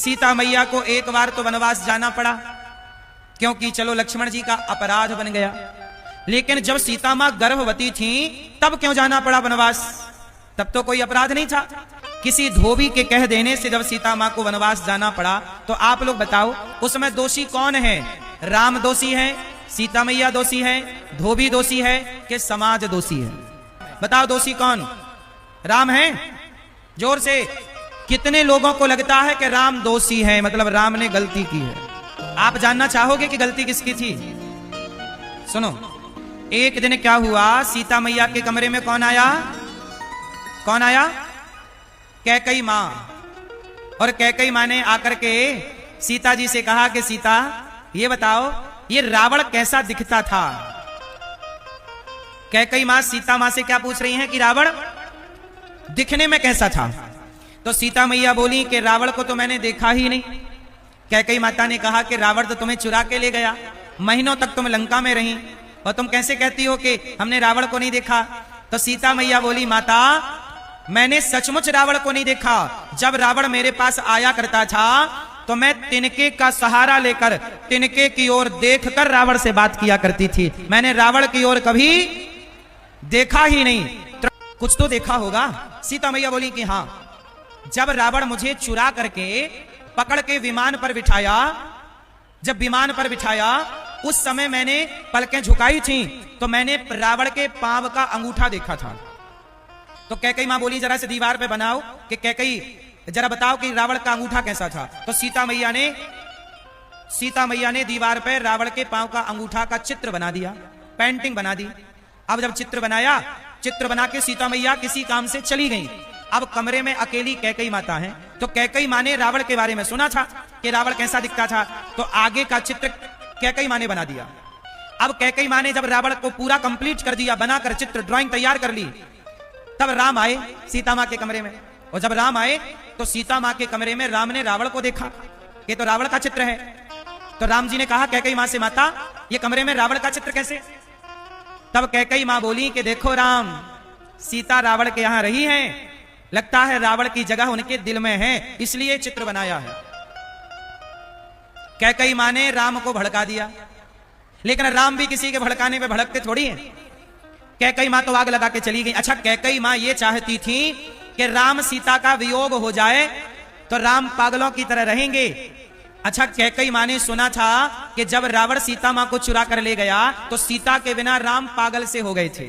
सीता मैया को एक बार तो वनवास जाना पड़ा, क्योंकि चलो लक्ष्मण जी का अपराध बन गया। लेकिन जब सीता मां गर्भवती थी तब क्यों जाना पड़ा वनवास? तब तो कोई अपराध नहीं था। किसी धोबी के कह देने से जब सीता मां को वनवास जाना पड़ा, तो आप लोग बताओ उसमें दोषी कौन है? राम दोषी है, सीता मैया दोषी है, धोबी दोषी है कि समाज दोषी है? बताओ दोषी कौन? राम है? जोर से। कितने लोगों को लगता है कि राम दोषी है, मतलब राम ने गलती की है? आप जानना चाहोगे कि गलती किसकी थी? सुनो, एक दिन क्या हुआ, सीता मैया के कमरे में कौन आया? कौन आया? कैकई मां। और कैकई मां ने आकर के सीता जी से कहा कि सीता ये बताओ, ये रावण कैसा दिखता था? कैकई मां सीता मां से क्या पूछ रही हैं कि रावण दिखने में कैसा था? तो सीता मैया बोली कि रावण को तो मैंने देखा ही नहीं। कैकई माता ने कहा कि रावण तो तुम्हें चुरा के ले गया, महीनों तक तुम लंका में रही और तुम कैसे कहती हो कि हमने रावण को नहीं देखा? तो सीता मैया बोली, माता मैंने सचमुच रावण को नहीं देखा। जब रावण मेरे पास आया करता था तो मैं तिनके का सहारा लेकर तिनके की ओर देखकर रावण से बात किया करती थी। मैंने रावण की ओर कभी देखा ही नहीं। कुछ तो देखा होगा। सीता मैया बोली कि हाँ, जब रावण मुझे चुरा करके पकड़ के विमान पर बिठाया, जब विमान पर बिठाया उस समय मैंने पलकें झुकाई थी तो मैंने रावण के पांव का अंगूठा देखा था। तो कैकई मां बोली जरा से दीवार पे बनाओ कि कैकई जरा बताओ कि रावण का अंगूठा कैसा था। तो सीता मैया ने दीवार पे रावण के पांव का अंगूठा का चित्र बना दिया, पेंटिंग बना दी। अब जब चित्र बनाया, चित्र बना के सीता मैया किसी काम से चली गई। अब कमरे में अकेली कैकई माता है। तो कैकई मां ने रावण के बारे में सुना था कि रावण कैसा दिखता था, तो आगे का चित्र कैकई मां ने बना दिया। अब कैकई मां ने जब रावण को पूरा कंप्लीट कर दिया, बनाकर चित्र ड्राइंग तैयार कर ली, तब राम आए सीता मां के कमरे में। और जब राम आए तो सीता मां के कमरे में राम ने रावण को देखा, ये तो रावण का चित्र है। तो राम जी ने कहा कैकई मां से, माता ये कमरे में रावण का चित्र कैसे? तब कैकई मां बोली कि देखो राम, सीता रावण के यहां रही है, लगता है रावण की जगह उनके दिल में है, इसलिए चित्र बनाया है। कैकई मां ने राम को भड़का दिया, लेकिन राम भी किसी के भड़काने पे भड़कते थोड़ी है। कैकई मां तो आग लगा के चली गई। अच्छा, कैकई मां ये चाहती थी कि राम सीता का वियोग हो जाए तो राम पागलों की तरह रहेंगे। अच्छा, कैकई मां ने सुना था कि जब रावण सीता मां को चुरा कर ले गया तो सीता के बिना राम पागल से हो गए थे।